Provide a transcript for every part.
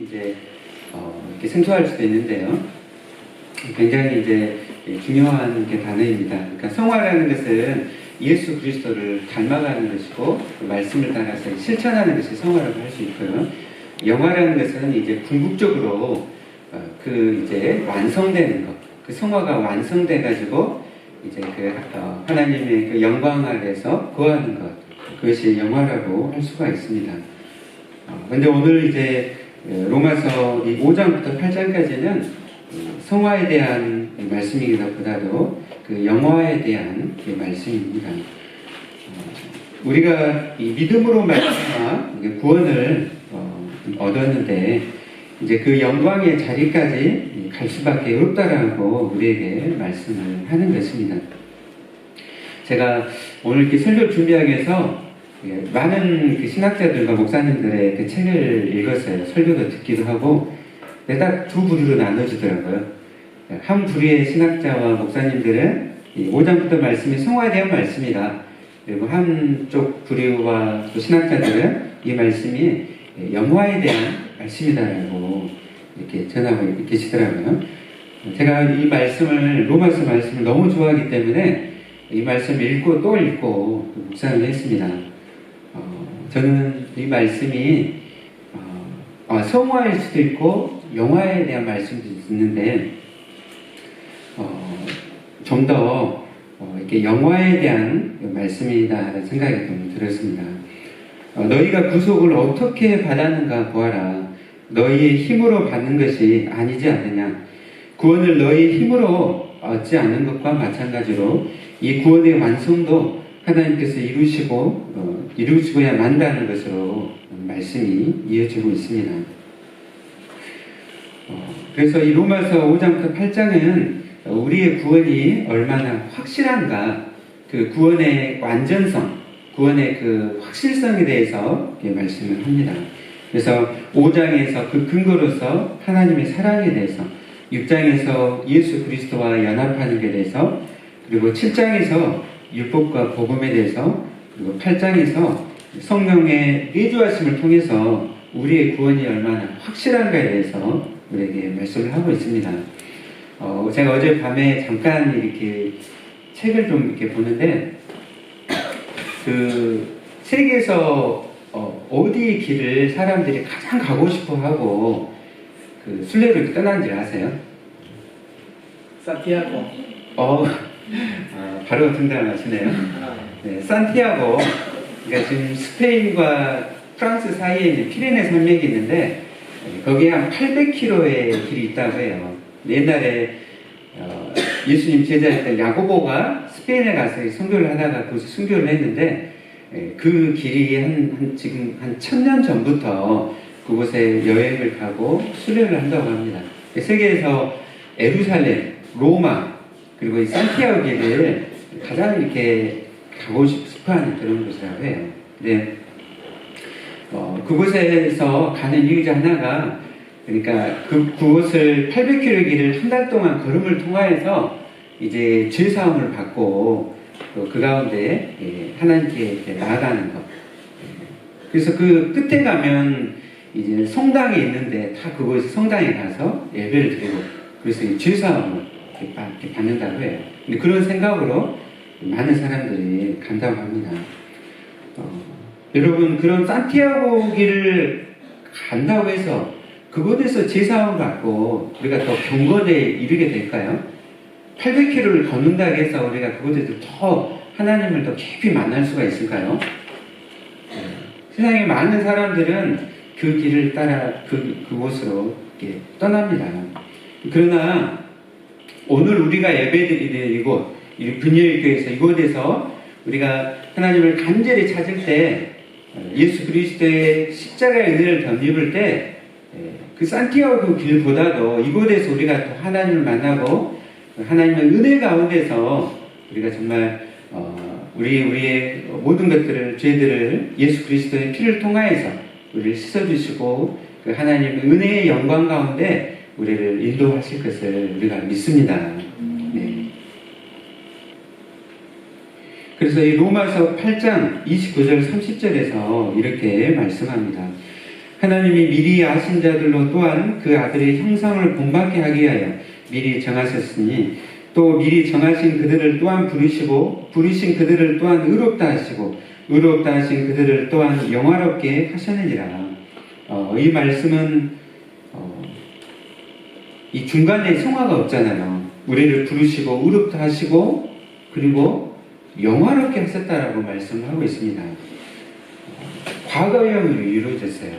이제 이렇게 생소할 수도 있는데요. 굉장히 이제 중요한 게 단어입니다. 그러니까 성화라는 것은 예수 그리스도를 닮아가는 것이고 그 말씀을 따라서 실천하는 것이 성화라고 할 수 있고요. 영화라는 것은 이제 궁극적으로 그 이제 완성되는 것, 그 성화가 완성돼 가지고 이제 그 하나님의 그 영광 아래서 거하는 것, 그것이 영화라고 할 수가 있습니다. 근데 오늘 이제 로마서 5장부터 8장까지는 성화에 대한 말씀이기보다도 그 영화에 대한 말씀입니다. 우리가 이 믿음으로 말미암아 구원을 얻었는데 이제 그 영광의 자리까지 갈 수밖에 없다라고 우리에게 말씀을 하는 것입니다. 제가 오늘 이렇게 설교 준비하기 위해서 많은 그 신학자들과 목사님들의 그 책을 읽었어요. 설교도 듣기도 하고, 딱 두 부류로 나눠지더라고요. 한 부류의 신학자와 목사님들은 5장부터 말씀이 성화에 대한 말씀이다. 그리고 한쪽 부류와 또 신학자들은 이 말씀이 영화에 대한 말씀이다라고 이렇게 전하고 계시더라고요. 제가 이 말씀을, 로마서 말씀을 너무 좋아하기 때문에 이 말씀을 읽고 또 읽고 묵상을 했습니다. 저는 이 말씀이 성화일 수도 있고 영화에 대한 말씀도 있는데 좀 더 이렇게 영화에 대한 말씀이다라는 생각이 좀 들었습니다. 너희가 구속을 어떻게 받았는가 보아라. 너희의 힘으로 받는 것이 아니지 않느냐. 구원을 너희의 힘으로 얻지 않은 것과 마찬가지로 이 구원의 완성도 하나님께서 이루시고야 만다는 것으로 말씀이 이어지고 있습니다. 그래서 이 로마서 5장부터 8장은 우리의 구원이 얼마나 확실한가, 그 구원의 완전성, 구원의 그 확실성에 대해서 말씀을 합니다. 그래서 5장에서 그 근거로서 하나님의 사랑에 대해서, 6장에서 예수 그리스도와 연합하는 것에 대해서, 그리고 7장에서 율법과 복음에 대해서, 그리고 8장에서 성령의 내주하심을 통해서 우리의 구원이 얼마나 확실한가에 대해서 우리에게 말씀을 하고 있습니다. 제가 어젯밤에 잠깐 이렇게 책을 좀 이렇게 보는데, 그 세계에서 어디 길을 사람들이 가장 가고 싶어 하고 그 순례를 떠난지 아세요? 산티아고. 바로 등장하시네요. 네, 산티아고. 그러니까 지금 스페인과 프랑스 사이에 있는 피레네 산맥이 있는데 거기에 한 800km의 길이 있다고 해요. 옛날에 예수님 제자였던 야고보가 스페인에 가서 선교를 하다가 거기서 순교를 했는데 그 길이 지금 한 1000년 전부터 그곳에 여행을 가고 순례를 한다고 합니다. 세계에서 에루살렘, 로마, 그리고 이 산티아고 길을 가장 이렇게 가고 싶어하는 그런 곳이라고 해요. 네. 그곳에서 가는 이유 중 하나가, 그러니까 그곳을 800km 길을 한 달 동안 걸음을 통하여서 이제 죄사함을 받고 그 가운데 하나님께 나아가는 것. 그래서 그 끝에 가면 이제 성당이 있는데 다 그곳 성당에 가서 예배를 드리고 그래서 이 죄사함을 이렇게 받는다고 해요. 근데 그런 생각으로 많은 사람들이 간다고 합니다. 여러분, 그런 산티아고 길을 간다고 해서 그곳에서 제사함을 받고 우리가 더 경건에 이르게 될까요? 800km를 걷는다고 해서 우리가 그곳에서 더 하나님을 더 깊이 만날 수가 있을까요? 세상에 많은 사람들은 그 길을 따라 그곳으로 이렇게 떠납니다. 그러나 오늘 우리가 예배드리는 이곳, 분열교회에서 이곳에서 우리가 하나님을 간절히 찾을 때, 예수 그리스도의 십자가의 은혜를 덧입을 때, 그 산티아고 길보다도 이곳에서 우리가 더 하나님을 만나고 하나님의 은혜 가운데서 우리가 정말 우리의 모든 것들을, 죄들을 예수 그리스도의 피를 통하여서 우리를 씻어주시고 그 하나님의 은혜의 영광 가운데 우리를 인도하실 것을 우리가 믿습니다. 네. 그래서 이 로마서 8장 29절 30절에서 이렇게 말씀합니다. 하나님이 미리 아신 자들로 또한 그 아들의 형상을 본받게 하기 위하여 미리 정하셨으니 또 미리 정하신 그들을 또한 부르시고 부르신 그들을 또한 의롭다 하시고 의롭다 하신 그들을 또한 영화롭게 하셨느니라. 이 말씀은 이 중간에 성화가 없잖아요. 우리를 부르시고 의롭다 하시고 그리고 영화롭게 하셨다라고 말씀하고 있습니다. 과거형으로 이루어졌어요.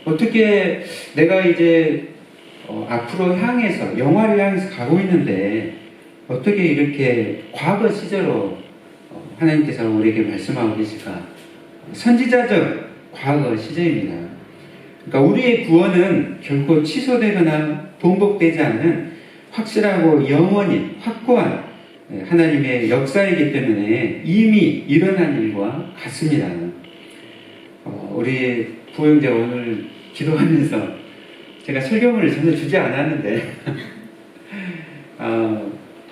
어떻게 내가 이제 앞으로 향해서 영화를 향해서 가고 있는데 어떻게 이렇게 과거 시제로 하나님께서 우리에게 말씀하고 계실까? 선지자적 과거 시제입니다. 그러니까 우리의 구원은 결코 취소되거나 번복되지 않는 확실하고 영원히 확고한 하나님의 역사이기 때문에 이미 일어난 일과 같습니다. 우리 부형제 오늘 기도하면서 제가 설교문을 전혀 주지 않았는데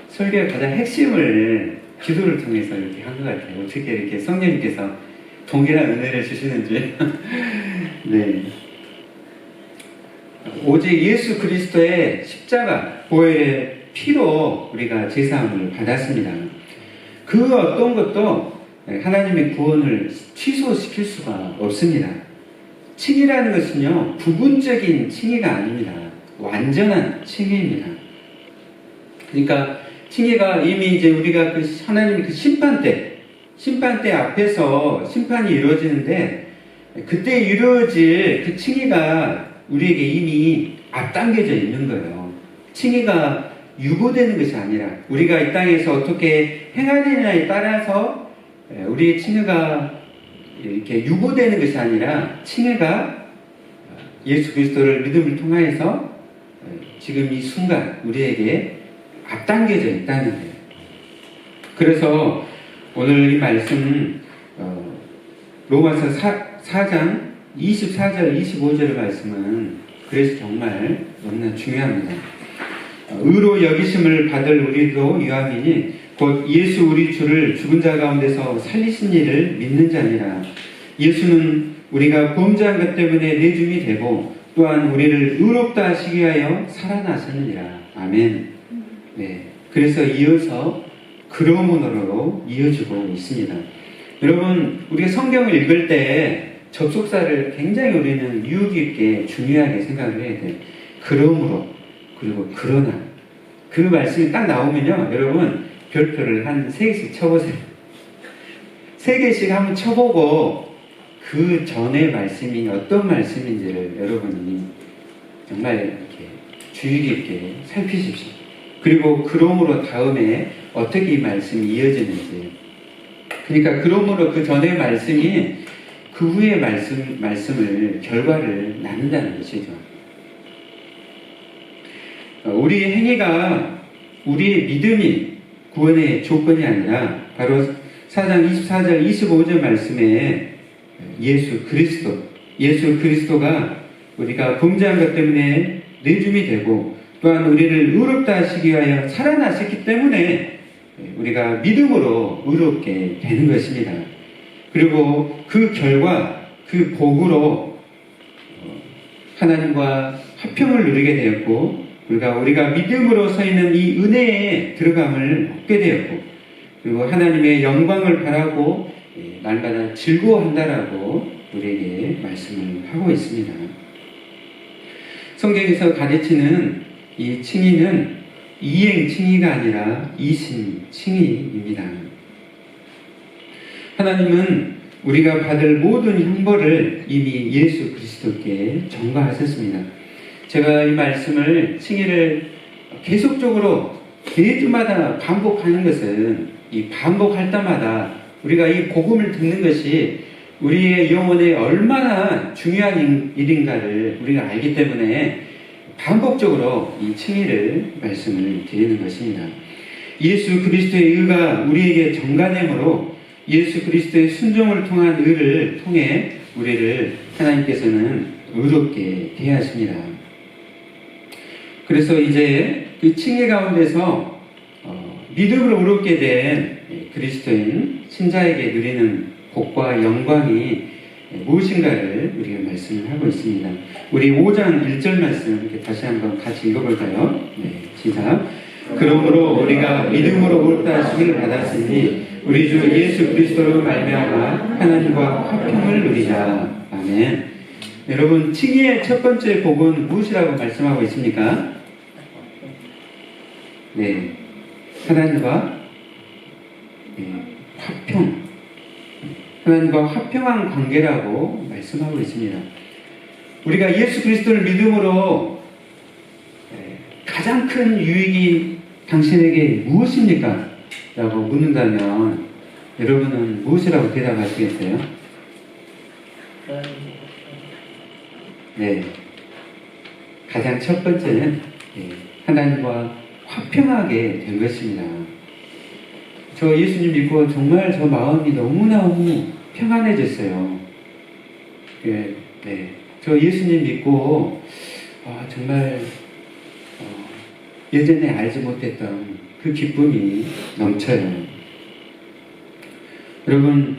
설교의 가장 핵심을 기도를 통해서 이렇게 한 것 같아요. 어떻게 이렇게 성령님께서 동일한 은혜를 주시는지. 네. 오직 예수 그리스도의 십자가 보혈의 피로 우리가 제사함을 받았습니다. 그 어떤 것도 하나님의 구원을 취소시킬 수가 없습니다. 칭의라는 것은요, 부분적인 칭의가 아닙니다. 완전한 칭의입니다. 그러니까 칭의가 이미 이제 우리가 하나님의 심판대 앞에서 심판이 이루어지는데 그때 이루어질 그 칭의가 우리에게 이미 앞당겨져 있는 거예요. 칭의가 유보되는 것이 아니라 우리가 이 땅에서 어떻게 행하느냐에 따라서 우리의 칭의가 이렇게 유보되는 것이 아니라 칭의가 예수 그리스도를 믿음을 통하여서 지금 이 순간 우리에게 앞당겨져 있다는 거예요. 그래서 오늘 이 말씀 로마서 4장 24절 25절의 말씀은 그래서 정말 너무나 중요합니다. 의로 여기심을 받을 우리도 유함이니 곧 예수 우리 주를 죽은 자 가운데서 살리신 이를 믿는 자니라. 예수는 우리가 범죄한 것 때문에 내줌이 되고 또한 우리를 의롭다 하시기 위하여 살아나셨느니라. 아멘. 네. 그래서 이어서 그러므로 이어지고 있습니다. 여러분, 우리가 성경을 읽을 때 접속사를 굉장히 우리는 유익 있게 중요하게 생각을 해야 돼요. 그러므로 그리고 그러나 그 말씀이 딱 나오면요, 여러분 별표를 한 3개씩 쳐보세요. 3개씩 한번 쳐보고 그 전의 말씀이 어떤 말씀인지를 여러분이 정말 이렇게 주의 깊게 살피십시오. 그리고 그러므로 다음에 어떻게 이 말씀이 이어지는지. 그러니까 그러므로 그 전의 말씀이 그 후의 말씀을 결과를 나눈다는 것이죠. 우리의 행위가 우리의 믿음이 구원의 조건이 아니라 바로 4장 24절 25절 말씀에 예수 그리스도가 우리가 범죄한 것 때문에 내줌이 되고 또한 우리를 의롭다 하시기 위하여 살아나셨기 때문에 우리가 믿음으로 의롭게 되는 것입니다. 그리고 그 결과, 그 복으로 하나님과 화평을 누리게 되었고 우리가 믿음으로 서 있는 이 은혜에 들어감을 얻게 되었고 그리고 하나님의 영광을 바라고 날마다 즐거워한다라고 우리에게 말씀을 하고 있습니다. 성경에서 가르치는 이 칭의는 이행 칭의가 아니라 이심 칭의입니다. 하나님은 우리가 받을 모든 형벌을 이미 예수 그리스도께 전가하셨습니다. 제가 이 말씀을 칭의를 계속적으로 매주마다 반복하는 것은 이 반복할 때마다 우리가 이 복음을 듣는 것이 우리의 영혼에 얼마나 중요한 일인가를 우리가 알기 때문에 반복적으로 이 칭의를 말씀을 드리는 것입니다. 예수 그리스도의 의가 우리에게 전가됨으로 예수 그리스도의 순종을 통한 의를 통해 우리를 하나님께서는 의롭게 대하십니다. 그래서 이제 그 칭의 가운데서 믿음으로 의롭게 된 그리스도인 신자에게 누리는 복과 영광이 무엇인가를 우리가 말씀을 하고 있습니다. 우리 5장 1절 말씀 이렇게 다시 한번 같이 읽어볼까요? 네, 시작. 그러므로 우리가 믿음으로 옳다 하심을 받았으니 우리 주 예수 그리스도로 말미암아 하나님과 화평을 누리자. 아멘. 여러분, 칭의의 첫 번째 복은 무엇이라고 말씀하고 있습니까? 네, 하나님과 화평. 하나님과 화평한 관계라고 말씀하고 있습니다. 우리가 예수 그리스도를 믿음으로 가장 큰 유익이 당신에게 무엇입니까? 라고 묻는다면 여러분은 무엇이라고 대답하시겠어요? 네, 가장 첫 번째는 하나님과 화평하게 된 것입니다. 저 예수님 믿고 정말 저 마음이 너무너무 평안해졌어요. 네, 저 예수님 믿고 정말 예전에 알지 못했던 그 기쁨이 넘쳐요. 여러분,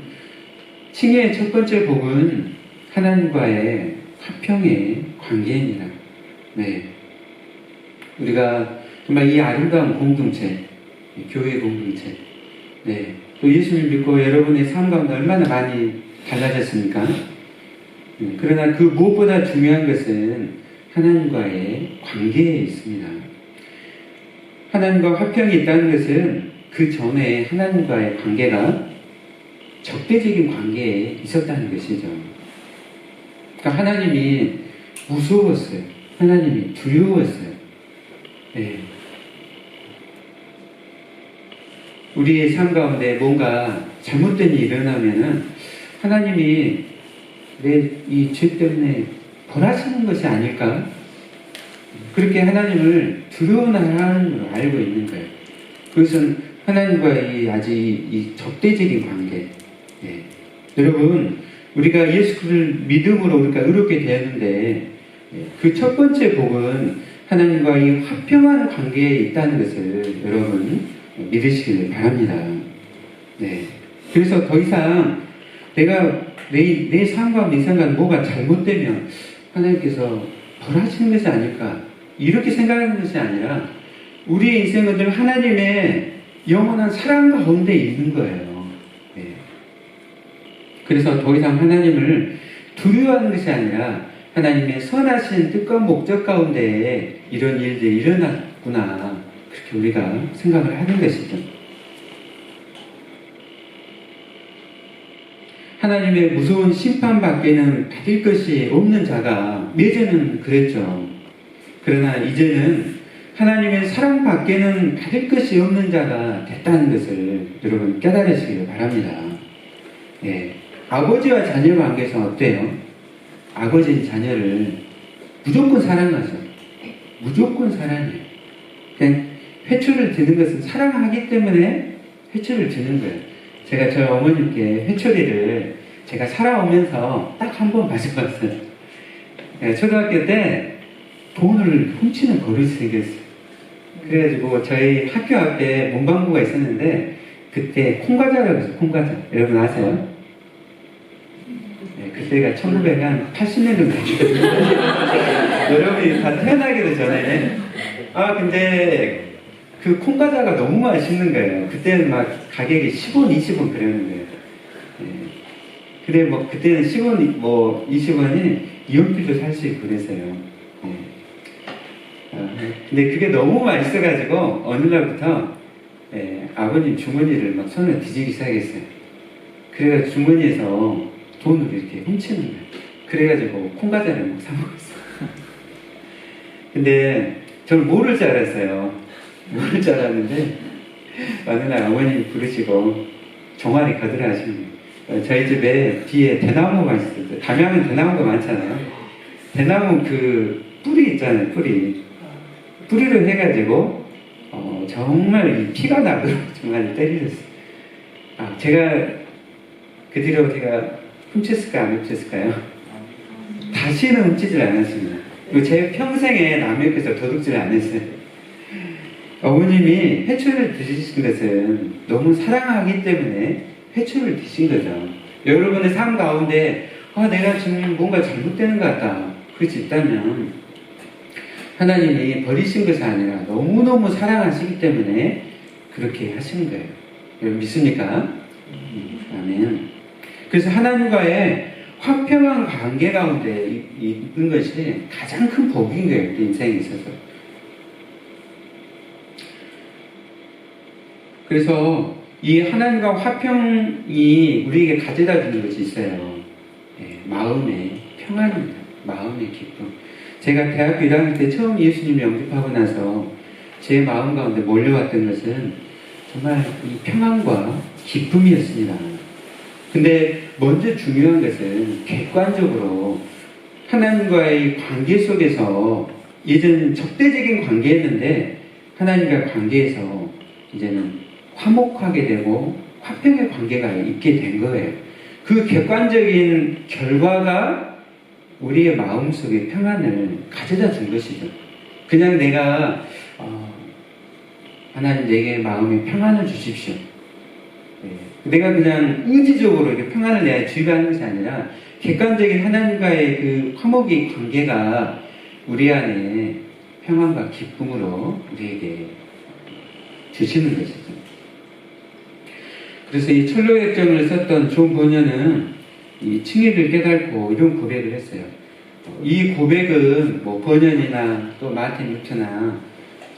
칭의의 첫 번째 복은 하나님과의 화평의 관계입니다. 네, 우리가 정말 이 아름다운 공동체, 교회 공동체, 네, 또 예수님 믿고 여러분의 삶 가운데 얼마나 많이 달라졌습니까? 그러나 그 무엇보다 중요한 것은 하나님과의 관계에 있습니다. 하나님과 화평이 있다는 것은 그 전에 하나님과의 관계가 적대적인 관계에 있었다는 것이죠. 그러니까 하나님이 무서웠어요. 하나님이 두려웠어요. 네. 우리의 삶 가운데 뭔가 잘못된 일이 일어나면은 하나님이 내 이 죄 때문에 벌하시는 것이 아닐까? 그렇게 하나님을 두려운 하나님으로 알고 있는 거예요. 그것은 하나님과의 아직 이 적대적인 관계. 네. 여러분, 우리가 예수 그리스도를 믿음으로 우리가 의롭게 되었는데 그 첫 번째 복은 하나님과 이 화평한 관계에 있다는 것을 여러분 믿으시길 바랍니다. 네. 그래서 더 이상 내가 내 삶과 내 생각은 뭐가 잘못되면 하나님께서 벌하시는 것이 아닐까 이렇게 생각하는 것이 아니라 우리의 인생은 늘 하나님의 영원한 사랑 가운데 있는 거예요. 네. 그래서 더 이상 하나님을 두려워하는 것이 아니라 하나님의 선하신 뜻과 목적 가운데 이런 일들이 일어났구나 그렇게 우리가 생각을 하는 것이죠. 하나님의 무서운 심판 밖에는 받을 것이 없는 자가 예전은 그랬죠. 그러나 이제는 하나님의 사랑 밖에는 받을 것이 없는 자가 됐다는 것을 여러분 깨달으시길 바랍니다. 예. 아버지와 자녀 관계에서 어때요? 아버지는 자녀를 무조건 사랑하죠. 무조건 사랑해요. 그냥 회초를 드는 것은 사랑하기 때문에 회초를 드는 거예요. 제가 저희 어머님께 회초리를 제가 살아오면서 딱 한 번 마셔봤어요. 초등학교 때 돈을 훔치는 버릇이 생겼어요. 그래가지고 저희 학교 앞에 문방구가 있었는데 그때 콩과자라고 해서 콩과자. 여러분 아세요? 네, 그때가 1980년 정도 여러분이 다 태어나기도 전에 근데 그 콩과자가 너무 맛있는 거예요. 그때는 막 가격이 10원, 20원 그러는 거예요. 네. 근데 뭐 그때는 10원, 20원이 이용필도 살 수 있고 그랬어요. 네. 근데 그게 너무 맛있어가지고 어느 날부터 아버님 주머니를 막 손을 뒤지기 시작했어요. 그래가지고 주머니에서 돈을 이렇게 훔치는 거예요. 그래가지고 콩과자를 막 사먹었어요. 근데 저는 모를 줄 알았어요. 모를 줄 알았는데 어느 날 어머님이 부르시고 종아리 거들어 하시는 거예요. 저희 집에 뒤에 대나무가 있어요. 담양은 대나무가 많잖아요. 대나무 그 뿌리 있잖아요. 뿌리를 해가지고 정말 이 피가 나도록 종아리 때리셨어요. 제가 그 뒤로 제가 훔쳤을까 안 훔쳤을까요? 다시는 훔치질 않았습니다. 그리고 제 평생에 남의 옆에서 도둑질 안 했어요. 어머님이 회초를 드시는 것은 너무 사랑하기 때문에 회초를 드신 거죠. 여러분의 삶 가운데 내가 지금 뭔가 잘못되는 것 같다. 그렇지 있다면 하나님이 버리신 것이 아니라 너무너무 사랑하시기 때문에 그렇게 하시는 거예요. 여러분 믿습니까? 아멘. 그래서 하나님과의 화평한 관계 가운데 있는 것이 가장 큰 복인 거예요. 우리 인생에 있어서. 그래서 이 하나님과 화평이 우리에게 가져다 주는 것이 있어요. 마음의 평안입니다. 마음의 기쁨. 제가 대학교 1학년 때 처음 예수님 영접하고 나서 제 마음 가운데 몰려왔던 것은 정말 이 평안과 기쁨이었습니다. 근데 먼저 중요한 것은 객관적으로 하나님과의 관계 속에서 예전 적대적인 관계였는데 하나님과의 관계에서 이제는 화목하게 되고 화평의 관계가 있게 된 거예요. 그 객관적인 결과가 우리의 마음속에 평안을 가져다 준 것이죠. 그냥 내가 하나님 내게 마음에 평안을 주십시오. 내가 그냥 의지적으로 이렇게 평안을 내가 주입하는 것이 아니라 객관적인 하나님과의 그 화목의 관계가 우리 안에 평안과 기쁨으로 우리에게 주시는 것이죠. 그래서 이 철로역정을 썼던 존 버녀는 이 칭의를 깨닫고 이런 고백을 했어요. 이 고백은 뭐 버년이나 또 마틴 루터나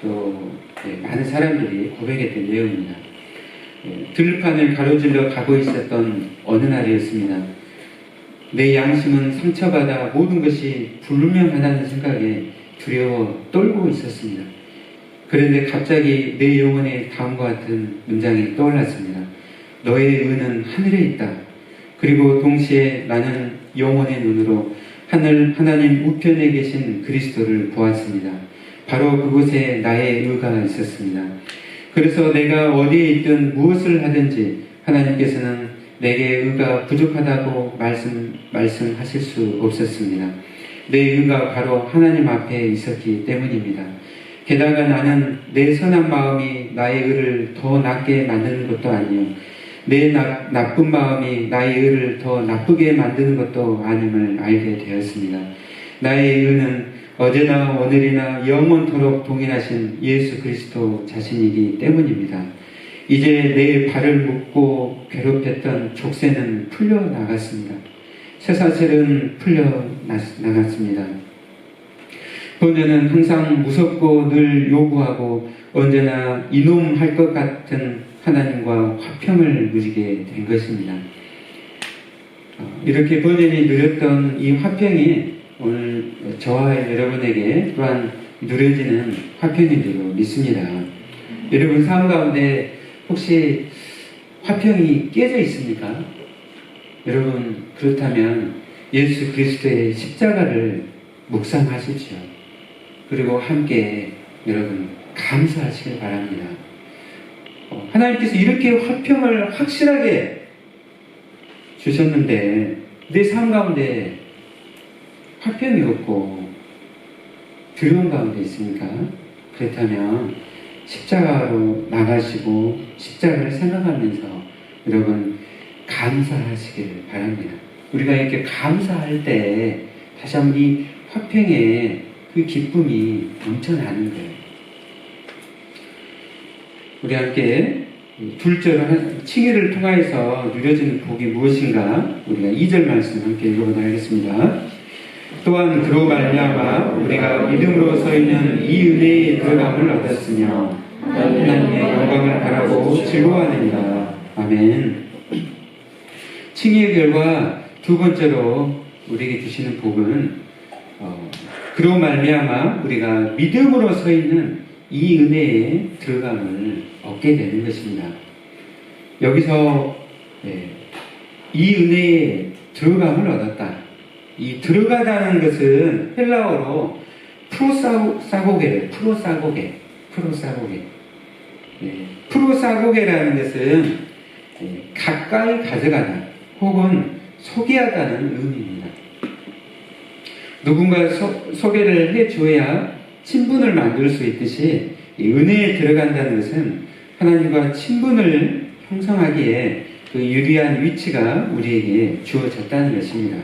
또 많은 사람들이 고백했던 내용입니다. 들판을 가로질러 가고 있었던 어느 날이었습니다. 내 양심은 상처받아 모든 것이 불분명하다는 생각에 두려워 떨고 있었습니다. 그런데 갑자기 내 영혼에 다음과 같은 문장이 떠올랐습니다. 너의 의는 하늘에 있다. 그리고 동시에 나는 영혼의 눈으로 하나님 우편에 계신 그리스도를 보았습니다. 바로 그곳에 나의 의가 있었습니다. 그래서 내가 어디에 있든 무엇을 하든지 하나님께서는 내게 의가 부족하다고 말씀하실 수 없었습니다. 내 의가 바로 하나님 앞에 있었기 때문입니다. 게다가 나는 내 선한 마음이 나의 의를 더 낫게 만드는 것도 아니요 내 나쁜 마음이 나의 의를 더 나쁘게 만드는 것도 아님을 알게 되었습니다. 나의 의는 어제나 오늘이나 영원토록 동일하신 예수 그리스도 자신이기 때문입니다. 이제 내 발을 묶고 괴롭혔던 족쇄는 풀려나갔습니다. 쇠사슬은 풀려나갔습니다. 본연은 항상 무섭고 늘 요구하고 언제나 이놈 할 것 같은 하나님과 화평을 누리게 된 것입니다. 이렇게 본연이 누렸던 이 화평이 오늘 저와 여러분에게 또한 누려지는 화평인 줄로 믿습니다. 여러분 삶 가운데 혹시 화평이 깨져 있습니까? 여러분 그렇다면 예수 그리스도의 십자가를 묵상하십시오. 그리고 함께 여러분 감사하시길 바랍니다. 하나님께서 이렇게 화평을 확실하게 주셨는데 내 삶 가운데 화평이 없고 두려움 가운데 있습니까? 그렇다면 십자가로 나가시고 십자가를 생각하면서 여러분 감사하시길 바랍니다. 우리가 이렇게 감사할 때 다시 한번 이 화평의 그 기쁨이 넘쳐나는 거예요. 우리 함께 둘째로 칭의를 통하여서 누려지는 복이 무엇인가 우리가 2절 말씀 함께 읽어보도록 하겠습니다. 또한 그로 말미암아 우리가 믿음으로 서 있는 이 은혜의 들어감을 얻었으며 하나님의 영광을 바라고 즐거워하느니라. 아멘. 칭의의 결과 두 번째로 우리에게 주시는 복은 그로 말미암아 우리가 믿음으로 서 있는 이 은혜의 들어감을 얻게 되는 것입니다. 여기서 이 은혜의 들어감을 얻었다. 이 들어가다는 것은 헬라어로 프로사고게래요. 프로사고게라는 것은 가까이 가져가다 혹은 소개하다는 의미입니다. 누군가 소개를 해줘야 친분을 만들 수 있듯이 이 은혜에 들어간다는 것은 하나님과 친분을 형성하기에 그 유리한 위치가 우리에게 주어졌다는 것입니다.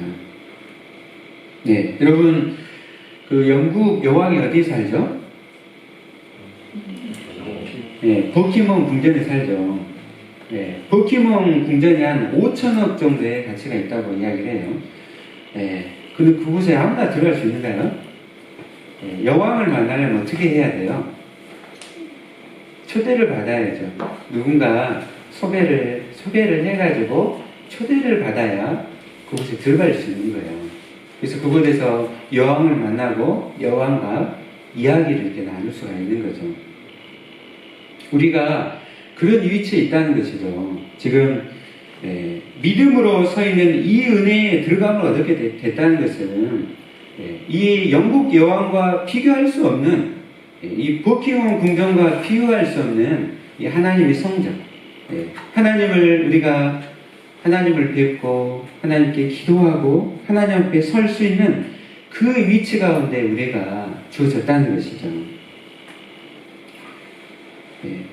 네, 여러분 그 영국 여왕이 어디에 살죠? 네, 버킹엄 궁전에 살죠. 네, 버킹엄 궁전이 한 5천억 정도의 가치가 있다고 이야기를 해요. 네, 근데 그곳에 아무나 들어갈 수 있는가요? 네, 여왕을 만나려면 어떻게 해야 돼요? 초대를 받아야죠. 누군가 소개를 해가지고 초대를 받아야 그곳에 들어갈 수 있는 거예요. 그래서 그곳에서 여왕을 만나고 여왕과 이야기를 이렇게 나눌 수가 있는 거죠. 우리가 그런 위치에 있다는 것이죠. 지금 믿음으로 서 있는 이 은혜에 들어감을 얻게 됐다는 것은 이 영국 여왕과 비교할 수 없는 이 버킹엄 궁전과 비교할 수 없는 이 하나님의 성전, 우리가 하나님을 뵙고 하나님께 기도하고 하나님 앞에 설 수 있는 그 위치 가운데 우리가 주어졌다는 것이죠.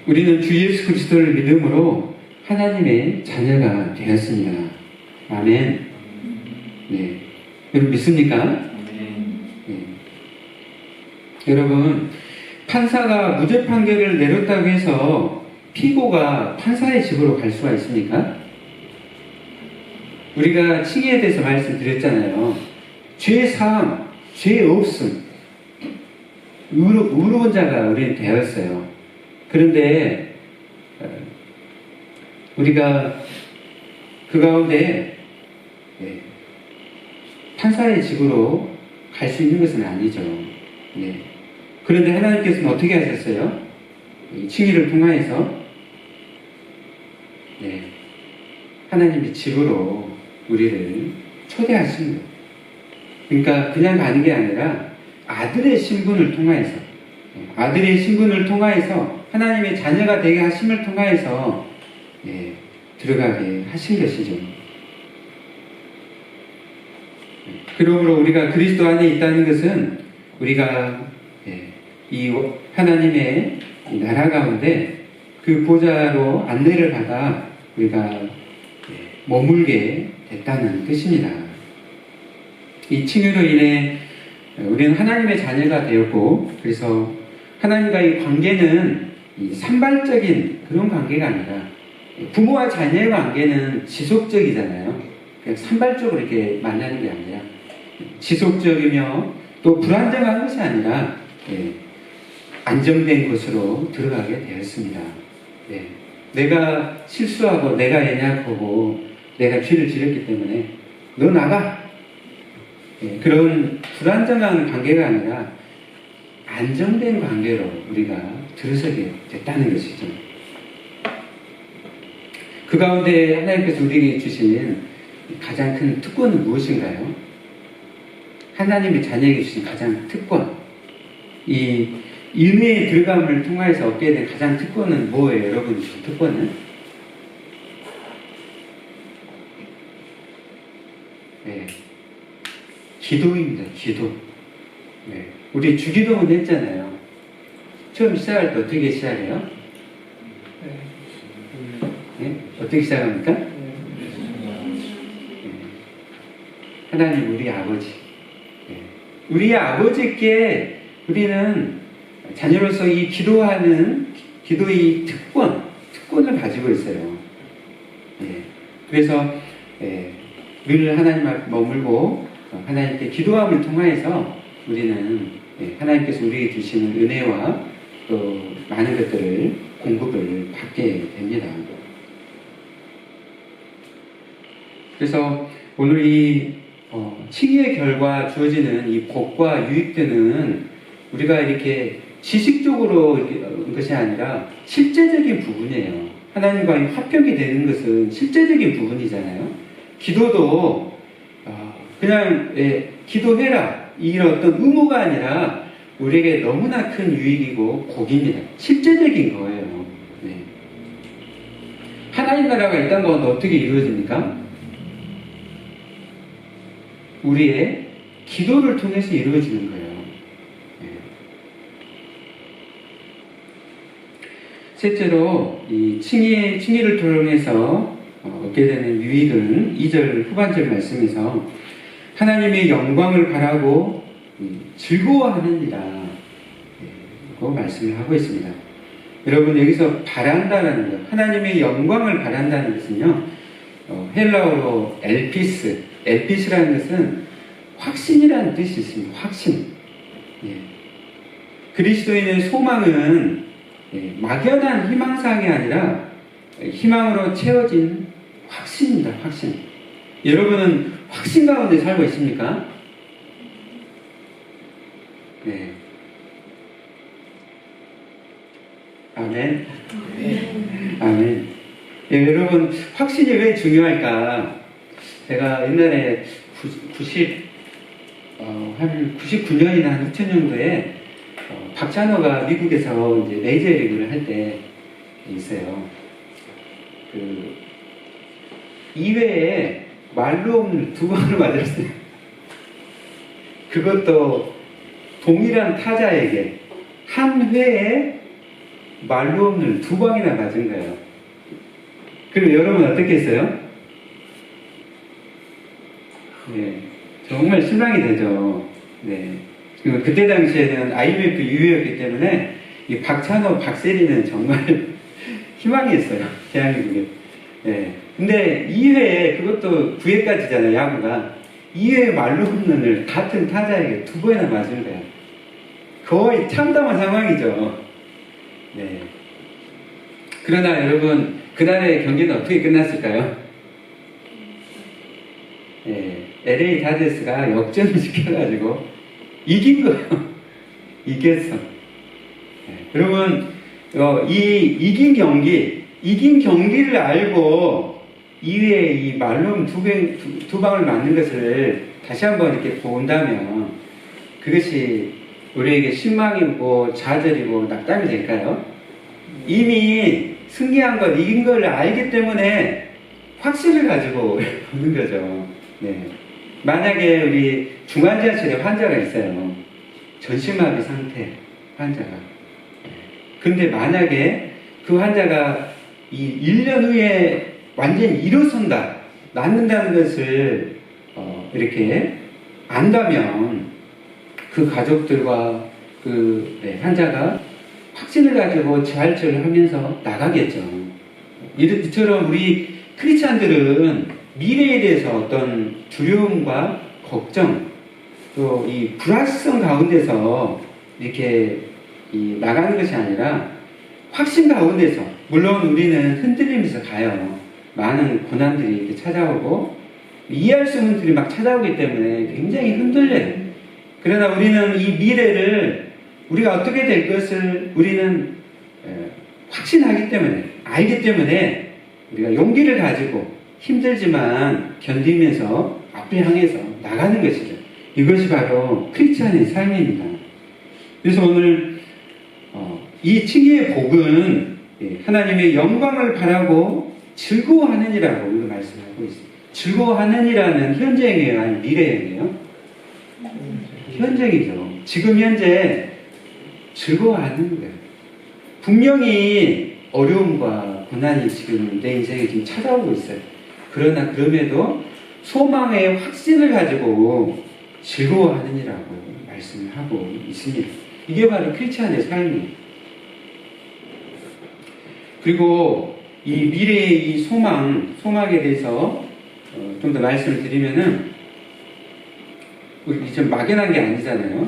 우리는 주 예수 그리스도를 믿음으로 하나님의 자녀가 되었습니다. 아멘. 네. 여러분 믿습니까? 네. 여러분, 판사가 무죄 판결을 내렸다고 해서 피고가 판사의 집으로 갈 수가 있습니까? 우리가 칭의에 대해서 말씀드렸잖아요. 죄 사함, 죄 없음, 의로운 자가 우리는 되었어요. 그런데 우리가 그 가운데 판사의 집으로 갈 수 있는 것은 아니죠. 네. 그런데 하나님께서는 어떻게 하셨어요? 이 칭의를 통하여서 하나님의 집으로 우리를 초대하신 거예요. 그러니까 그냥 가는 게 아니라 아들의 신분을 통하여서 하나님의 자녀가 되게 하심을 통하여서 들어가게 하신 것이죠. 그러므로 우리가 그리스도 안에 있다는 것은 우리가 이 하나님의 나라 가운데 그 보좌로 안내를 받아 우리가 머물게 됐다는 뜻입니다. 이 칭의로 인해 우리는 하나님의 자녀가 되었고, 그래서 하나님과의 관계는 산발적인 그런 관계가 아니라 부모와 자녀의 관계는 지속적이잖아요. 그냥 산발적으로 이렇게 만나는 게 아니라 지속적이며 또 불안정한 것이 아니라 안정된 곳으로 들어가게 되었습니다. 내가 실수하고 내가 연약하고 내가 죄를 지었기 때문에 너 나가! 그런 불안정한 관계가 아니라 안정된 관계로 우리가 들어서게 됐다는 것이죠. 그 가운데 하나님께서 우리에게 주신 가장 큰 특권은 무엇인가요? 하나님의 자녀에게 주신 가장 특권, 이 은혜의 들어감을 통해서 얻게 된 가장 특권은 뭐예요? 여러분 주신 특권은? 기도입니다. 기도. 우리 주기도문 했잖아요. 처음 시작할 때 어떻게 시작해요? 어떻게 시작합니까? 하나님 우리 아버지. 우리 아버지께 우리는 자녀로서 이 기도하는 기도의 특권을 가지고 있어요. 그래서 늘 하나님 앞에 머물고 하나님께 기도함을 통하여서 우리는 하나님께서 우리에게 주시는 은혜와 또 많은 것들을 공급을 받게 됩니다. 그래서 오늘 이 칭의의 결과 주어지는 이 복과 유익들은 우리가 이렇게 지식적으로 온 것이 아니라 실제적인 부분이에요. 하나님과의 화평이 되는 것은 실제적인 부분이잖아요. 기도도 그냥 기도해라 이런 어떤 의무가 아니라 우리에게 너무나 큰 유익이고 복입니다. 실제적인 거예요. 하나님 나라가 이 땅 가운데 어떻게 이루어집니까? 우리의 기도를 통해서 이루어지는 거예요. 셋째로 이 칭의를 통해서 얻게 되는 유익은 2절 후반절 말씀에서 하나님의 영광을 바라고 즐거워하느니라 고 말씀을 하고 있습니다. 여러분, 여기서 바란다라는 것, 하나님의 영광을 바란다는 것은요, 헬라어로 엘피스라는 것은 확신이라는 뜻이 있습니다. 확신. 예. 그리스도인의 소망은 막연한 희망사항이 아니라 희망으로 채워진 확신입니다. 확신. 여러분은 확신 가운데 살고 있습니까? 네. 아멘. 아멘. 예, 여러분, 확신이 왜 중요할까? 제가 옛날에 한 99년이나 한 2000년도에 박찬호가 미국에서 이제 메이저리그를 할 때 있어요. 그 2회에 말로 없는 2번을 맞았어요. 그것도 동일한 타자에게 한 회에 말로 없는 2방이나 맞은 거예요. 그리고 여러분 어떻게 했어요? 네, 정말 실망이 되죠. 네. 그때 당시에는 IMF 이후였기 때문에 이 박찬호, 박세리는 정말 희망이 있어요. 대한민국에. 네. 근데 2회에 그것도 9회까지잖아요. 야구가. 2회에 말로 없는을 같은 타자에게 2번이나 맞은 거예요. 거의 참담한 상황이죠. 네. 그러나 여러분, 그날의 경기는 어떻게 끝났을까요? 네. LA 다저스가 역전을 시켜가지고 이긴 거예요. 이겼어. 네. 여러분, 이긴 경기를 알고 2회에 이 말로 두 방을 맞는 것을 다시 한번 이렇게 본다면 그것이 우리에게 실망이고 좌절이고 낙담이 될까요? 이미 승리한 것, 이긴 걸 알기 때문에 확신을 가지고 보는 거죠. 네. 만약에 우리 중환자실에 환자가 있어요. 전신마비 상태 환자가. 근데 만약에 그 환자가 이 1년 후에 완전히 일어선다, 낫는다는 것을 이렇게 안다면 그 가족들과 환자가 확신을 가지고 재활치료를 하면서 나가겠죠. 이처럼 우리 크리스찬들은 미래에 대해서 어떤 두려움과 걱정, 또 이 불확실성 가운데서 이렇게 나가는 것이 아니라 확신 가운데서, 물론 우리는 흔들리면서 가요. 많은 고난들이 이렇게 찾아오고 이해할 수 없는 들이 막 찾아오기 때문에 굉장히 흔들려요. 그러나 우리는 이 미래를 우리가 어떻게 될 것을 우리는 확신하기 때문에, 알기 때문에 우리가 용기를 가지고 힘들지만 견디면서 앞을 향해서 나가는 것이죠. 이것이 바로 크리스찬의 삶입니다. 그래서 오늘 이 칭의의 복은 하나님의 영광을 바라고 즐거워하느니라고 우리가 말씀하고 있습니다. 즐거워하느니라는 현재형이에요? 아니면 미래형이에요? 현재이죠. 지금 현재 즐거워하는 거예요. 분명히 어려움과 고난이 지금 내 인생에 지금 찾아오고 있어요. 그러나 그럼에도 소망의 확신을 가지고 즐거워하느니라고 말씀을 하고 있습니다. 이게 바로 크리스찬의 삶이에요. 그리고 이 미래의 이 소망에 대해서 좀 더 말씀을 드리면은, 우리 좀 막연한 게 아니잖아요.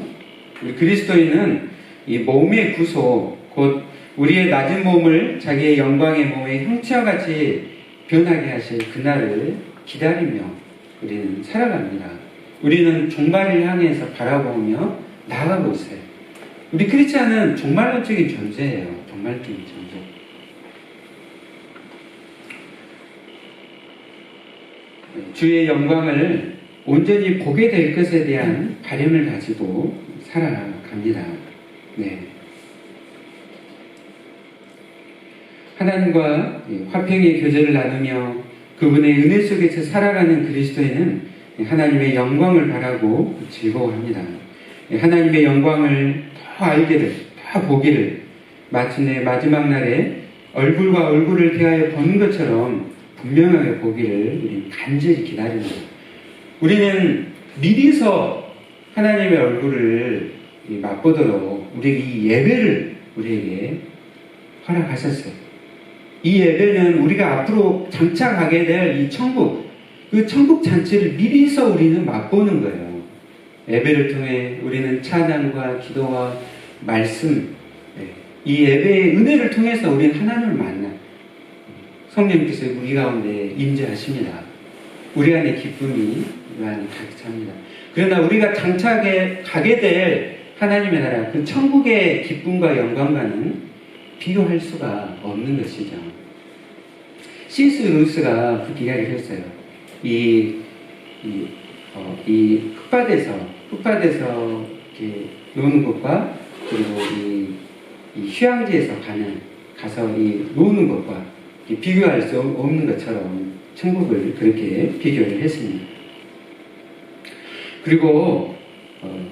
우리 그리스도인은 이 몸의 구속, 곧 우리의 낮은 몸을 자기의 영광의 몸의 형체와 같이 변하게 하실 그날을 기다리며 우리는 살아갑니다. 우리는 종말을 향해서 바라보며 나아가고 있어요. 우리 크리스찬은 종말론적인 존재예요. 종말적인 존재. 주의 영광을 온전히 보게 될 것에 대한 바람을 가지고 살아갑니다. 네. 하나님과 화평의 교제를 나누며 그분의 은혜 속에서 살아가는 그리스도인은 하나님의 영광을 바라고 즐거워합니다. 하나님의 영광을 더 알기를, 더 보기를, 마침내 마지막 날에 얼굴과 얼굴을 대하여 보는 것처럼 분명하게 보기를 우리는 간절히 기다립니다. 우리는 미리서 하나님의 얼굴을 맛보도록 우리에게 이 예배를 우리에게 허락하셨어요. 이 예배는 우리가 앞으로 장착하게 될 이 천국, 그 천국 잔치를 미리서 우리는 맛보는 거예요. 예배를 통해 우리는 찬양과 기도와 말씀, 이 예배의 은혜를 통해서 우리는 하나님을 만나 성령께서 우리 가운데 임재하십니다. 우리 안에 기쁨이 우리 안에 가득 찹니다. 그러나 우리가 장착에 가게 될 하나님의 나라, 그 천국의 기쁨과 영광과는 비교할 수가 없는 것이죠. C.S. 루이스가 그 이야기를 했어요. 이 흙밭에서 이렇게 노는 것과 그리고 이 휴양지에서 가서 노는 것과 비교할 수 없는 것처럼 천국을 그렇게 비교를 했습니다. 그리고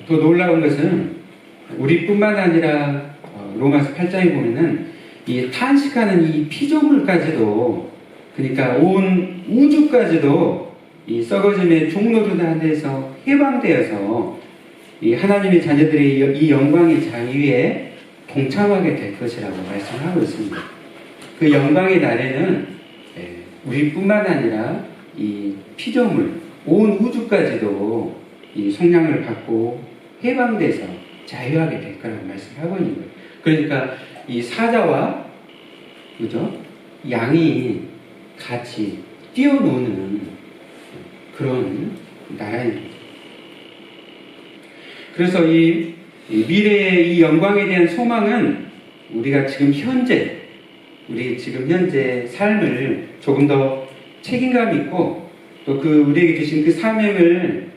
더 놀라운 것은 우리뿐만 아니라 로마서 8장에 보면은 이 탄식하는 이 피조물까지도, 그러니까 온 우주까지도 이 썩어짐의 종노릇한데서 해방되어서 이 하나님의 자녀들의 이 영광의 자유에 동참하게 될 것이라고 말씀하고 있습니다. 그 영광의 날에는 우리뿐만 아니라 이 피조물, 온 우주까지도 이 속량을 받고 해방돼서 자유하게 될 거라고 말씀하고 있는 거예요. 그러니까 이 사자와 그죠? 양이 같이 뛰어노는 그런 나라입니다. 그래서 이 미래의 이 영광에 대한 소망은 우리가 지금 현재 삶을 조금 더 책임감 있고 또 우리에게 주신 그 사명을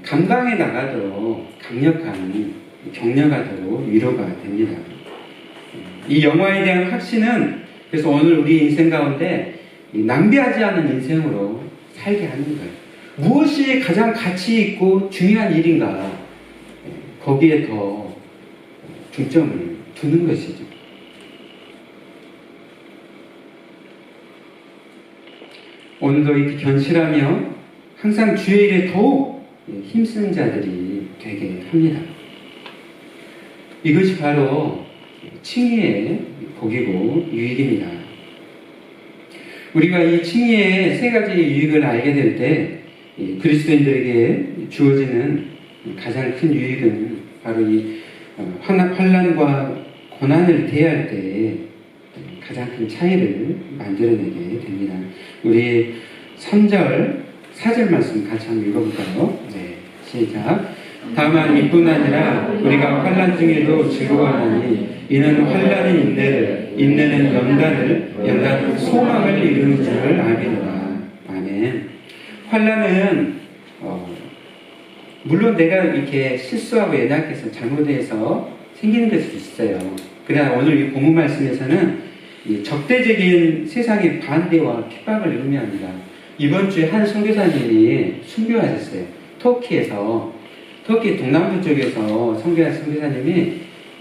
감당해 나가도록 강력한 격려가도록 위로가 됩니다. 이 영화에 대한 확신은 그래서 오늘 우리 인생 가운데 낭비하지 않은 인생으로 살게 하는 거예요. 무엇이 가장 가치 있고 중요한 일인가, 거기에 더 중점을 두는 것이죠. 오늘도 이렇게 견실하며 항상 주의 일에 더욱 힘쓰는 자들이 되게 합니다. 이것이 바로 칭의의 복이고 유익입니다. 우리가 이 칭의의 세 가지 유익을 알게 될 때 그리스도인들에게 주어지는 가장 큰 유익은 바로 이 환난과 고난을 대할 때 가장 큰 차이를 만들어내게 됩니다. 우리 3절, 4절 말씀 같이 한번 읽어볼까요? 네, 시작. 다만 이뿐 아니라 우리가 환난 중에도 즐거워하니 이는 환난의 인내를, 인내는 연단을, 연단은 소망을 이루는 줄을 알미로다. 아멘. 환난은 물론 내가 이렇게 실수하고 연약해서 잘못해서 생기는 것이 있어요. 그러나 오늘 이 본문 말씀에서는 이 적대적인 세상의 반대와 핍박을 의미합니다. 이번 주에 한 선교사님이 순교하셨어요. 터키 동남부 쪽에서 선교한 선교사님이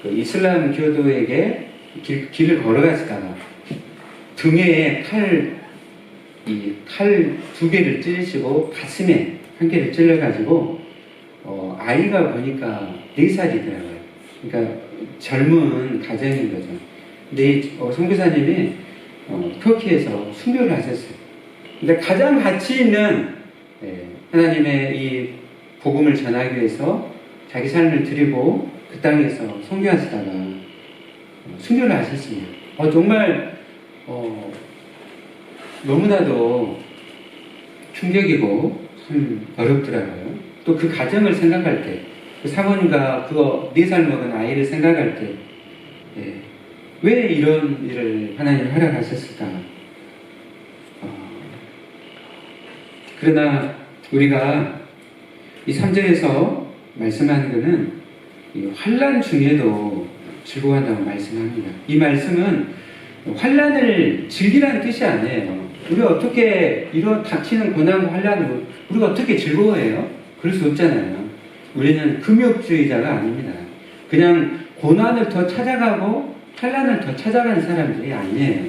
그 이슬람 교도에게 길을 걸어가시다가 등에 칼 2개를 찌르시고 가슴에 1개를 찔러가지고 아이가 보니까 4살이더라고요. 그러니까 젊은 가정인 거죠. 근데 선교사님이 터키에서 순교를 하셨어요. 근데 가장 가치 있는 하나님의 이 복음을 전하기 위해서 자기 삶을 드리고 그 땅에서 선교하시다가 순교를 하셨습니다. 정말 너무나도 충격이고 참 어렵더라고요. 또 그 가정을 생각할 때, 그 사모님과 그거 4살 먹은 아이를 생각할 때, 왜 이런 일을 하나님 허락하셨을까? 그러나 우리가 이 3절에서 말씀하는 것은 이 환난 중에도 즐거워한다고 말씀합니다. 이 말씀은 환난을 즐기라는 뜻이 아니에요. 우리가 어떻게 이런 닥치는 고난과 환난으로 우리가 어떻게 즐거워해요? 그럴 수 없잖아요. 우리는 금욕주의자가 아닙니다. 그냥 고난을 더 찾아가고 환난을 더 찾아가는 사람들이 아니에요.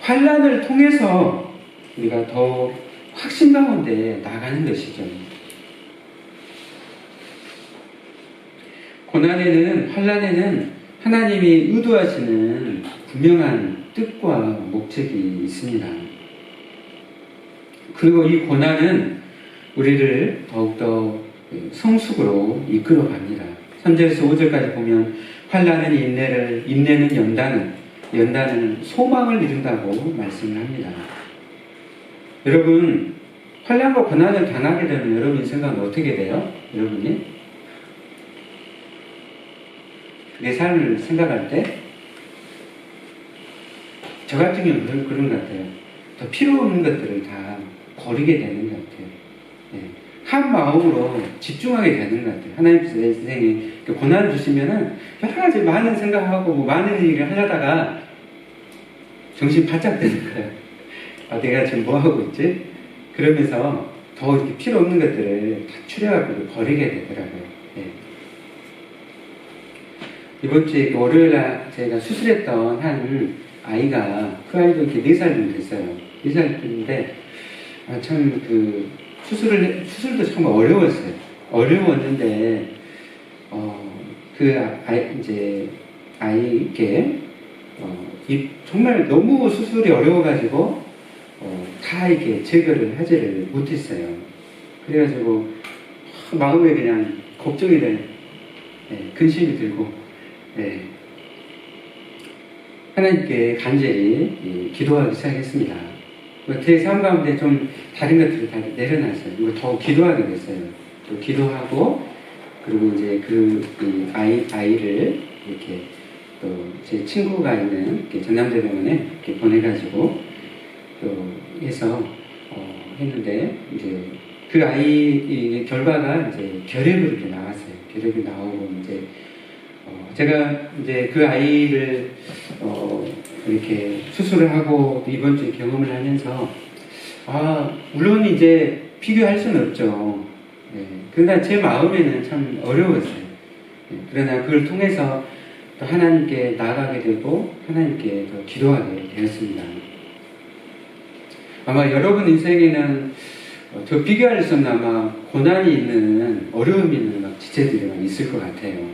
환난을 통해서 우리가 더 확신 가운데 나가는 것이죠. 고난에는, 환난에는 하나님이 의도하시는 분명한 뜻과 목적이 있습니다. 그리고 이 고난은 우리를 더욱더 성숙으로 이끌어 갑니다. 3절에서 5절까지 보면 환난은 인내를, 인내는 연단은 소망을 이룬다고 말씀을 합니다. 여러분, 환난과 고난을 당하게 되면 여러분 생각은 어떻게 돼요? 여러분이? 내 삶을 생각할 때 저 같은 경우는 그런 것 같아요. 더 필요 없는 것들을 다 버리게 되는 것 같아요. 네. 한 마음으로 집중하게 되는 것 같아요. 하나님께서 내 인생에 고난을 주시면은 여러 가지 많은 생각하고 뭐 많은 일을 하려다가 정신 바짝 드는 거예요. 아, 내가 지금 뭐 하고 있지? 그러면서 더 이렇게 필요 없는 것들을 다 추려갖고 버리게 되더라고요. 네. 이번 주에 월요일날 제가 수술했던 한 아이가, 그 아이도 이렇게 4살 정도 됐어요. 4살 됐는데, 아, 참, 수술도 정말 어려웠어요. 어려웠는데, 아이께, 정말 너무 수술이 어려워가지고, 다 이렇게 제거를 하지를 못했어요. 그래가지고, 마음에 그냥 걱정이 되는, 근심이 들고, 하나님께 간절히 기도하기 시작했습니다. 제 삶 가운데 좀 다른 것들을 다 내려놨어요. 이거 더 기도하게 됐어요. 또 기도하고, 그리고 이제 아이를 이렇게 또 제 친구가 있는 전남대병원에 이렇게 보내가지고 또 해서 했는데, 이제 그 아이 결과가 이제 결핵으로 이렇게 나왔어요. 결핵이 나오고 이제 제가 이제 그 아이를 이렇게 수술을 하고 이번 주에 경험을 하면서, 물론 이제 비교할 수는 없죠. 그러나 제 마음에는 참 어려웠어요. 그러나 그걸 통해서 또 하나님께 나아가게 되고 하나님께 더 기도하게 되었습니다. 아마 여러분 인생에는 더 비교할 수 없는 아마 고난이 있는, 어려움이 있는 지체들이 있을 것 같아요.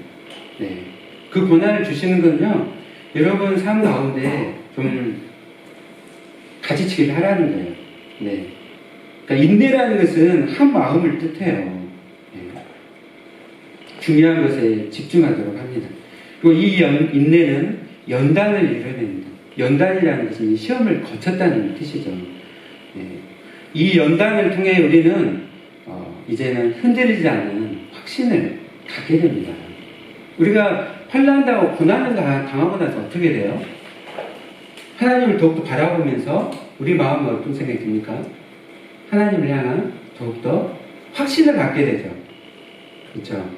그 고난을 주시는 건요, 여러분 삶 가운데 좀 가지치기를 하라는 거예요. 그러니까 인내라는 것은 한 마음을 뜻해요. 중요한 것에 집중하도록 합니다. 그리고 이 인내는 연단을 이뤄냅니다. 연단이라는 것은 시험을 거쳤다는 뜻이죠. 이 연단을 통해 우리는 이제는 흔들리지 않는 확신을 갖게 됩니다. 우리가 환난당하고 고난을 당하고 나서 어떻게 돼요? 하나님을 더욱더 바라보면서 우리 마음은 어떤 생각이 듭니까? 하나님을 향한 더욱더 확신을 갖게 되죠. 그렇죠?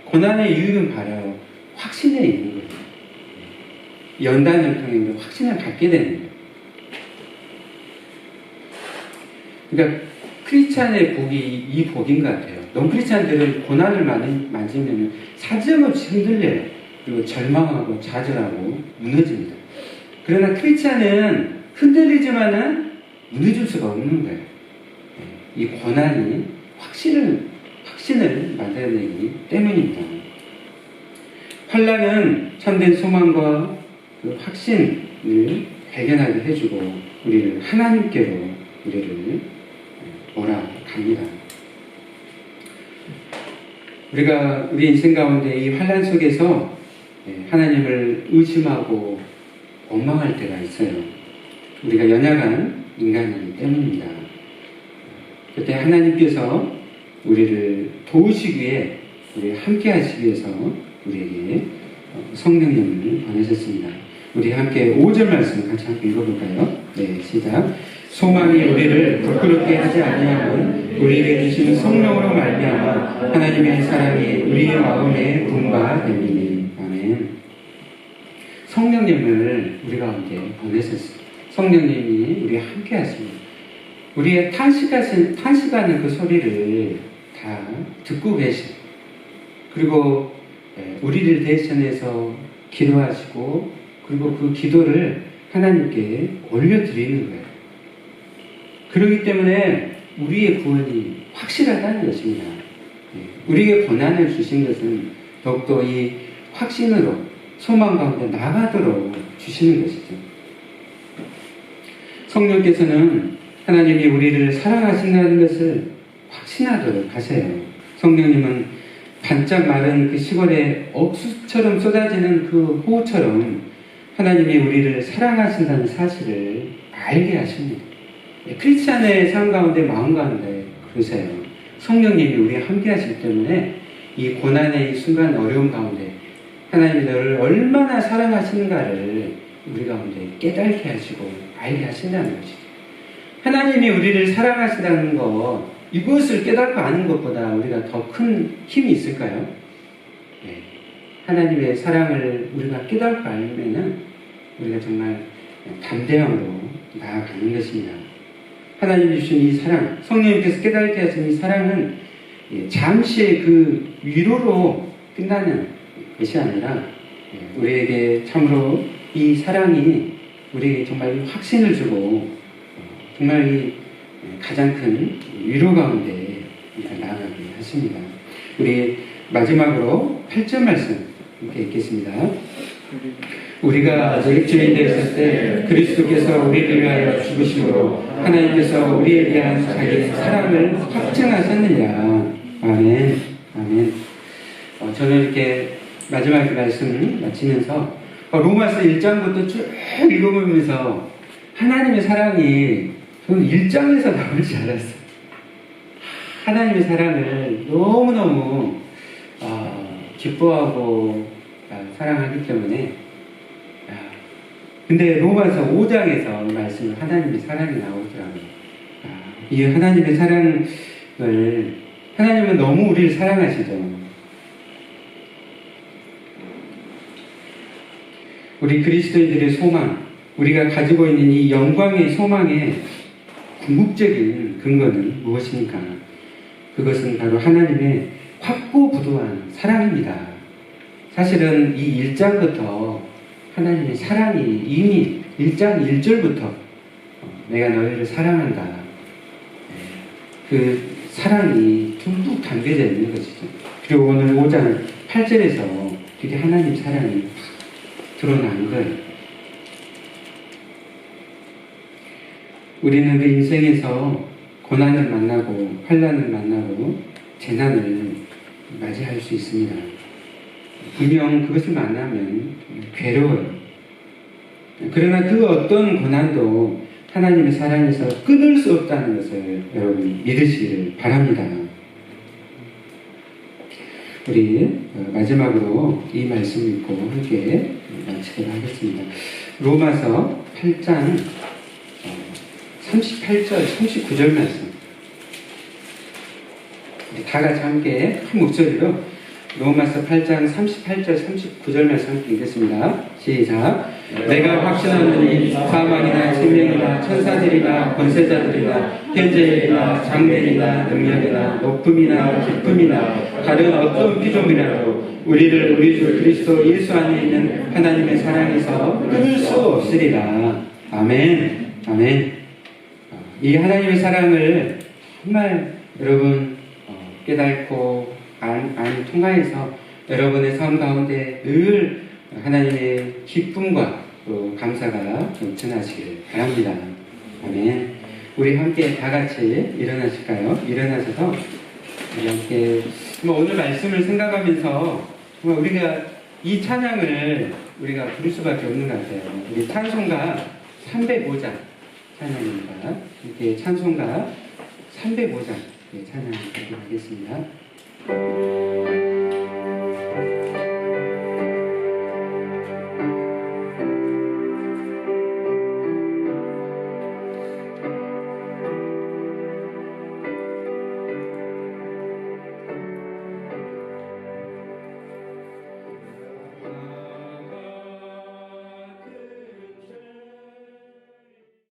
고난의 이유는 바로 확신에 있는 거예요. 연단을 통해 확신을 갖게 되는 거예요. 그러니까 크리스찬의 복이 이 복인 것 같아요. non 크리스찬들은 고난을 만지면 사정없이 흔들려요. 그리고 절망하고 좌절하고 무너집니다. 그러나 크리스찬은 흔들리지만은 무너질 수가 없는 거예요. 이 고난이 확신을 만들어내기 때문입니다. 환난은 참된 소망과 그 확신을 발견하게 해주고 우리를 하나님께로 우리를 몰아갑니다. 우리가 우리 인생 가운데 이 환난 속에서 하나님을 의심하고 원망할 때가 있어요. 우리가 연약한 인간이기 때문입니다. 그때 하나님께서 우리를 도우시기 위해, 우리 함께 하시기 위해서 우리에게 성령님을 보내셨습니다. 우리 함께 5절 말씀 같이 함께 읽어볼까요? 시작. 소망이 우리를 부끄럽게 하지 아니하면 우리에게 주시는 성령으로 말미암아 하나님의 사랑이 우리의 마음에 분바되리니. 아멘. 성령님을 우리 가운데 보내셨습니다. 성령님이 우리와 함께 하십니다. 우리의 탄식하는 그 소리를 다 듣고 계십니다. 그리고 우리를 대신해서 기도하시고, 그리고 그 기도를 하나님께 올려드리는 거예요. 그렇기 때문에 우리의 구원이 확실하다는 것입니다. 우리에게 고난을 주신 것은 더욱더 이 확신으로 소망 가운데 나가도록 주시는 것이죠. 성령께서는 하나님이 우리를 사랑하신다는 것을 확신하도록 하세요. 성령님은 반짝 마른 그 시골에 억수처럼 쏟아지는 그 호우처럼 하나님이 우리를 사랑하신다는 사실을 알게 하십니다. 크리스찬의 삶 가운데 마음 가운데 그러세요. 성령님이 우리와 함께 하시기 때문에 이 고난의 이 순간 어려움 가운데 하나님이 너를 얼마나 사랑하시는가를 우리 가운데 깨닫게 하시고 알게 하신다는 것이죠. 하나님이 우리를 사랑하신다는 것, 이것을 깨닫고 아는 것보다 우리가 더 큰 힘이 있을까요? 네. 하나님의 사랑을 우리가 깨닫고 알면은 우리가 정말 담대함으로 나아가는 것입니다. 하나님이 주신 이 사랑, 성령님께서 깨닫게 하신 이 사랑은 잠시의 그 위로로 끝나는 것이 아니라 우리에게 참으로 이 사랑이 우리에게 정말 확신을 주고 정말 이 가장 큰 위로 가운데 나아가게 하십니다. 우리 마지막으로 8절 말씀 이렇게 읽겠습니다. 우리가 아직 육체인데 있을 때 그리스도께서 우리를 위하여 죽으심으로 하나님께서 우리에 대한 자기의 사랑을 확증하셨느냐. 아멘. 아멘. 저는 이렇게 마지막 말씀을 마치면서 로마서 1장부터 쭉 읽어보면서 하나님의 사랑이 저는 1장에서 나올 줄 알았어요. 하나님의 사랑을 너무너무 기뻐하고 사랑하기 때문에 근데 로마서 5장에서 말씀을 하나님의 사랑이 나오더라고요. 이 하나님의 사랑을 하나님은 너무 우리를 사랑하시죠. 우리 그리스도인들의 소망, 우리가 가지고 있는 이 영광의 소망의 궁극적인 근거는 무엇입니까? 그것은 바로 하나님의 확고부도한 사랑입니다. 사실은 이 1장부터 하나님의 사랑이 이미 1장 1절부터 내가 너희를 사랑한다. 그 사랑이 듬뿍 담겨져 있는 것이죠. 그리고 오늘 5장 8절에서 그게 하나님 사랑이 드러나는 거예요. 우리는 그 인생에서 고난을 만나고 환난을 만나고 재난을 맞이할 수 있습니다. 분명 그것을 만나면 괴로워요. 그러나 그 어떤 고난도 하나님의 사랑에서 끊을 수 없다는 것을 여러분 믿으시길 바랍니다. 우리 마지막으로 이 말씀 읽고 함께 마치도록 하겠습니다. 로마서 8장 38절, 39절 말씀. 다 같이 함께 큰 목소리로 로마서 8장 38절, 39절 말씀 함께 읽겠습니다. 시작. 내가 확신하노니 사망이나 생명이나 천사들이나 권세자들이나 현재일이나 장래일이나 능력이나 높음이나 깊음이나 다른 어떤 피조물이라도 우리를 우리 주 그리스도 예수 안에 있는 하나님의 사랑에서 끊을 수 없으리라. 아멘. 아멘. 이 하나님의 사랑을 정말 여러분 깨닫고 안 통하여서 여러분의 삶 가운데 늘 하나님의 기쁨과 또 감사가 넘쳐나시기를 바랍니다. 아멘. 우리 함께 다 같이 일어나실까요? 일어나셔서 우리 함께 오늘 말씀을 생각하면서 우리가 이 찬양을 우리가 부를 수밖에 없는 것 같아요. 우리 찬송가 305장 찬양입니다. 이렇게 찬송가 305장 찬양하도록 하겠습니다.